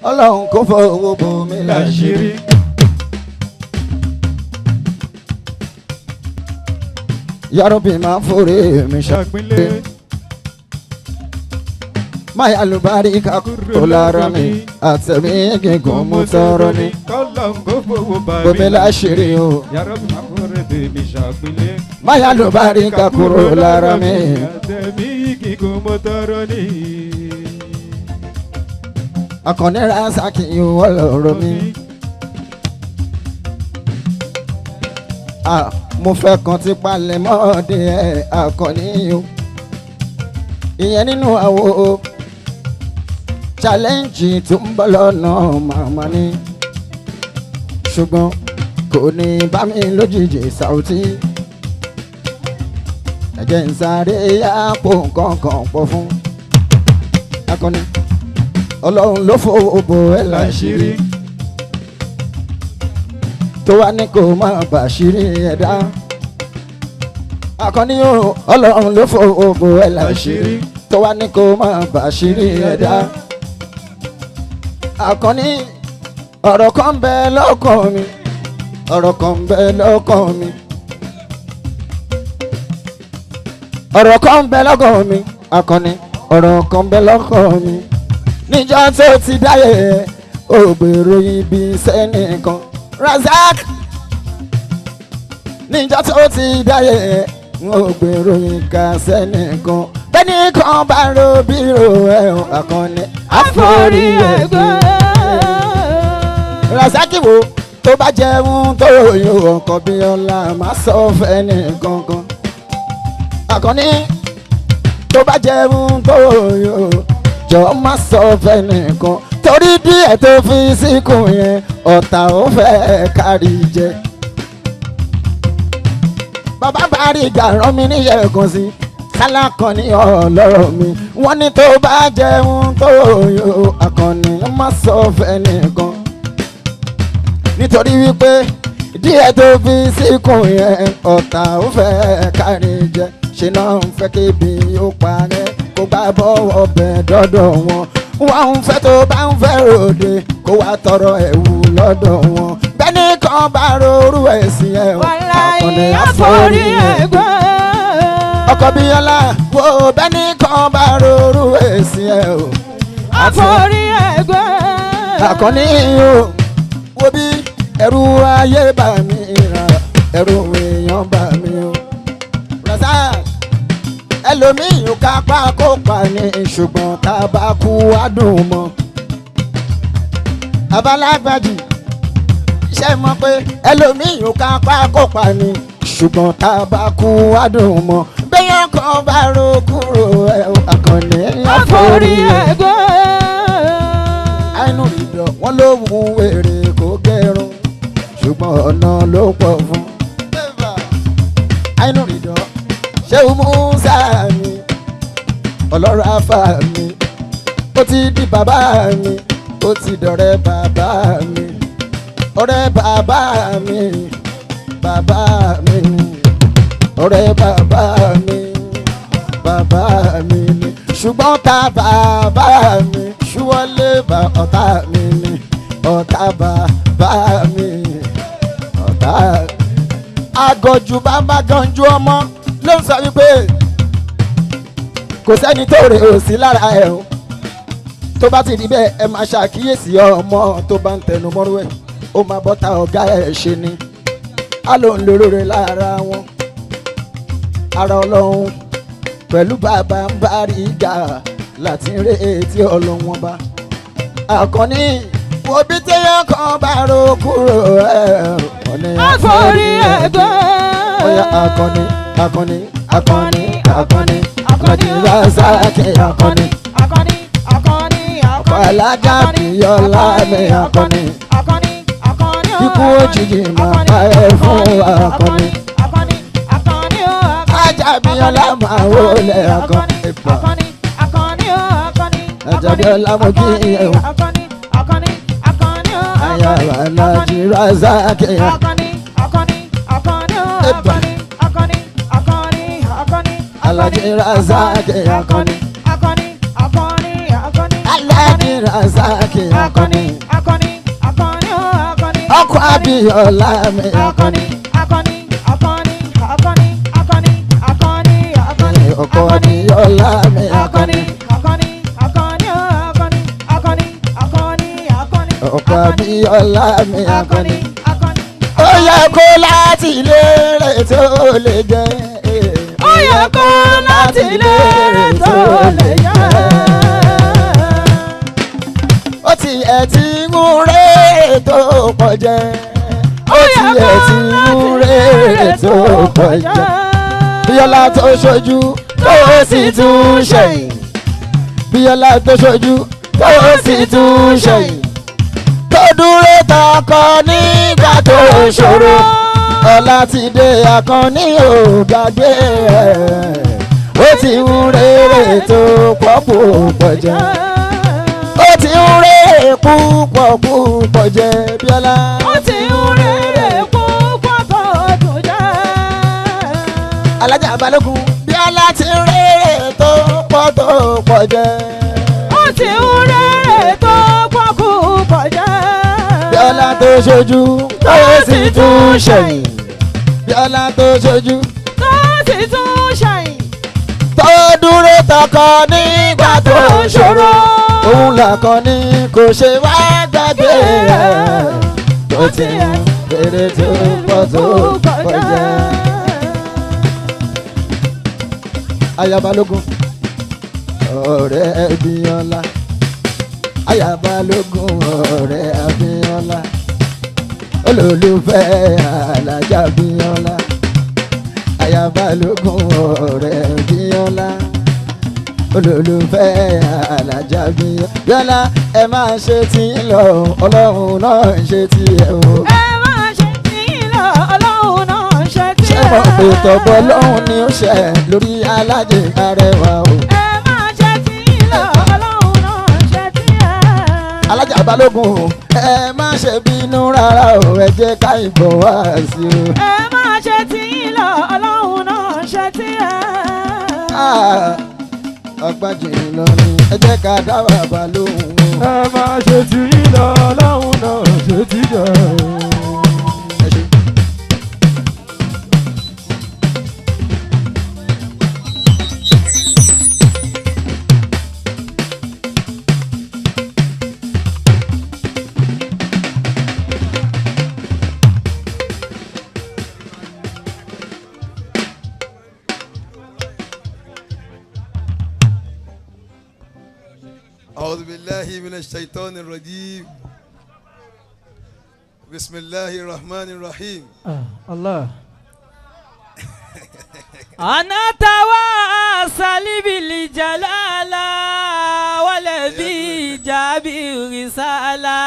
Ọlọ́run kò fọwọ́ bò mí láṣìírí. Ya Rabbi máa forí mi ṣàpínlẹ̀. Máyà lùbáríkà kúrò lára mi àtẹ̀mí gígùn mú tọrọ ni. Bò mí láṣìírí o. Ya Rabbi máa forí mi ṣàpínlẹ̀. Máyà lùbáríkà kúrò lára mi àtẹ̀mí gígùn mú tọrọ ni. Akànnì Rasaki ìwọ lọ̀rọ̀ mi. Mo fẹ́ kan ti palẹ̀ mọ́ọ̀dé ẹ̀ Akànnì o. Ìyẹn nínú àwo challenge tó ń bọ̀ lọ́nà màmá ni. Ṣùgbọ́n kò ní bá mi lójijì Saoty. Ẹ̀jẹ̀ ń sáré yàpò nǹkan kan pọ̀ fún Akànnì. Ọlọ́run ló fowó bò ẹ́ láṣìírí tó wá ní kó má bàṣírí ẹ̀dá. Akànnì o, Ọlọ́run ló fowó bò ẹ́ láṣìírí tó wá ní kó má bàṣírí ẹ̀dá. Akànnì, ọ̀rọ̀ kan bẹ lọ́kàn mi, ọ̀rọ̀ kan bẹ lọ́kàn mi, ọ̀rọ̀ kan bẹ lọ́kàn mi. Akànnì, ọ̀rọ̀ kan bẹ lọ́kàn mi. Níjọ́ tó ti dáyé ó gbèrò ibi sẹ́nìkan Razak. Níjọ́ tó ti dáyé ó gbèrò ìka sẹ́nìkan. Bẹ́ẹ̀ni kan bá ro bírò ẹ̀ Akànnì àforí ẹ̀gbẹ́. Razak wo tó bá jẹun tó yóò ọkọ̀ bí ọlá má sọ fẹ́ni kankan. Akànnì tó bá jẹun tó yóò jọ má sọ fẹ́nìkan torí díẹ̀ tó fi síkùn yẹn ọ̀tá ò fẹ́ kárí jẹ. Babanbariga rán mi níṣẹ́ kan sí Kálákànnì ọlọ́rọ̀ mi. Wọ́n ní tó bá jẹun tó yó Akànnì má sọ fẹ́nìkan nítorí wípé díẹ̀ tó fi síkùn yẹn ọ̀tá ò fẹ́ kárí jẹ. Ṣé náà ń fẹ́ kébi ó parẹ́ kó gbá bọ́wọ́ bẹ̀ dọ́dọ̀ wọn. Wọ́n ń fẹ́ tó bá ń fẹ́ ròde kó wá tọrọ ẹ̀wù lọ́dọ̀ wọn. Bẹ́ẹ̀ni kan bá rorú ẹ̀sìn ẹ̀ Akànnì àforí ẹ̀gbẹ́. Ọkọ Bíọ́lá wo bẹ́ẹ̀ni kan bá rorú ẹ̀sìn ẹ̀ àforí ẹ̀gbẹ́. Akànnì o, wo bí ẹ̀rù ayé bá mi rà ẹ̀rù èèyàn bá mi o. Razak ẹlòmíì ò kápá kó pa ni ṣùgbọ́n tá a bá kú á dùn mọ́. Abalagbàjì ṣe mọ̀ pé ẹlòmíì ò kápá kó pa ni ṣùgbọ́n tá a bá kú á dùn mọ́. Bẹ́yẹn kan bá ro kúrò ẹ̀ Akànnì àforí ẹ̀gbẹ́. Àìnú ìdọ̀ wọn ló mú wèrè kó gẹrun ṣùgbọ́n ọ̀nà ló pọ̀ fún. Àìnú ìdọ̀ ṣé o mú sáà mi ọlọ́run afá mi ó ti di bàbá mi ó ti dọ̀rẹ́ bàbá mi ọ̀rẹ́ bàbá mi bàbá mi ọ̀rẹ́ bàbá mi bàbá mi ni ṣùgbọ́n tá bàbá mi ṣúwọ́lé bá ọ̀tá mi ni ọ̀tá bàbá mi ọ̀tá. Àgọ̀jù bàbá ganjú ọmọ ló ń sọ wípé kò sẹ́ni tó rè ó sí lára ẹ̀ o. Tó bá ti di bẹ́ẹ̀ ẹ máa ṣàkíyèsí ọmọ tó bá ń tẹnu mọ́rú ẹ̀ ó máa bọ́ta ọ̀gá ẹ̀ ṣe ni. Á ló ń lóró rẹ̀ lára wọn. Ara Ọlọ́run pẹ̀lú Babanbariga láti ń retí Ọlọ́run bá. Akànnì wo bí téèyàn kan bá ro kúrò ẹ̀ ọ̀nà àforí ẹ̀gbẹ́. Oya Akànnì Akànnì Akànnì Akànnì Akànnì Razak Akànnì Akànnì Akànnì Alájà Bíọ́lá mi Akànnì ikú òjijì máa bá ẹ fún Akànnì Ajá Bíọ́lá máa wọlé Akànnì Ajá Bíọ́lá mo kí ẹ o Aya Alhaji Razak Alhaji Razak Akànnì Alhaji Razaki akọni akọni. akọni akọni o akọni. Ọkọ Abíọ́lá mi akọni akọni. akọni akọni akọni akọni akọni akọni Ọkọ Abíọ́lá mi akọni akọni. akọni akọni o akọni akọni akọni akọni. Ọkọ Abíọ́lá mi akọni. akọni. Ó yẹ kó láti ilé rẹ̀ tó lè jẹ́. Ó yẹ kó láti ilé rẹ̀ tó lè jẹ́. Ó ti ẹ̀ ti ń rẹ̀ tó pọ̀ jẹ́. Ó ti ẹ̀ ti ń rẹ̀ tó pọ̀ jẹ́. Bíọ́lá tó ṣojú tó sì tún ṣẹ̀yìn. Bíọ́lá tó ṣojú tó sì tún ṣẹ̀yìn. Tó dúró tọkọ nígbà tó ṣòro. Ọlá ti dé akọni ò gbàgbé ẹ̀. Ó ti ń rere tó pọ̀ púpọ̀ jẹ́. Ó ti ń rere púpọ̀ jẹ́ Bíọ́lá. Ó ti ń rere púpọ̀ tó dùn jẹ́. Alájà Balógun Bíọ́lá ti ń rere tó pọ̀ jẹ́. Ó ti ń rere tó púpọ̀ jẹ́. Bíọ́lá tó ṣojú tó sì tún ṣẹ̀yìn. Bíọ́lá tó ṣojú tó sì tún ṣẹ̀yìn. tó dúró tọkọ nígbà tó ṣòro. Òun làkàn ní kò ṣe wá gbàgbé ẹ̀. Tó ti ń rere tó pọ̀ jẹ́. Aya Balógun ọ̀rẹ́ Abíọ́lá. Aya Balógun ọ̀rẹ́ Abíọ́lá. Olólùfẹ́ Alhaja Abíọ́lá. Aya Balógun ọ̀rẹ́ Abíọ́lá. Olólùfẹ́ Alhaja Abíọ́lá. Ẹ máa ṣe tí ń lọ Ọlọ́run náà ń ṣe tí ẹ o. Ẹ máa ṣe tí ń lọ Ọlọ́run náà ń ṣe tí ẹ. Ṣé mo pè tọ́gbọ́ lọ́hùn ni ó ṣẹ lórí Alhaji Arewa o. Ẹ máa ṣe tí ń lọ Ọlọ́run náà ń ṣe tí ẹ. Alhaja Balógun ẹ má ṣe bínú rárá o, ẹ jẹ́ ká ìbọn wá sí o. Ẹ máa ṣe tí ń lọ Ọlọ́run náà ń ṣe tí ẹ. Ọgbàjì lọ ni ẹ jẹ́ ká dá bàbá lóhùn o. ẹ máa ṣe tí ń lọ ọlọ́run náà ṣe tí jẹ́. Ẹ ṣé. أعوذ بالله من الشيطان الرجيم بسم الله الرحمن الرحيم الله أنا تواسل بالجلالة والذي جاب الرسالة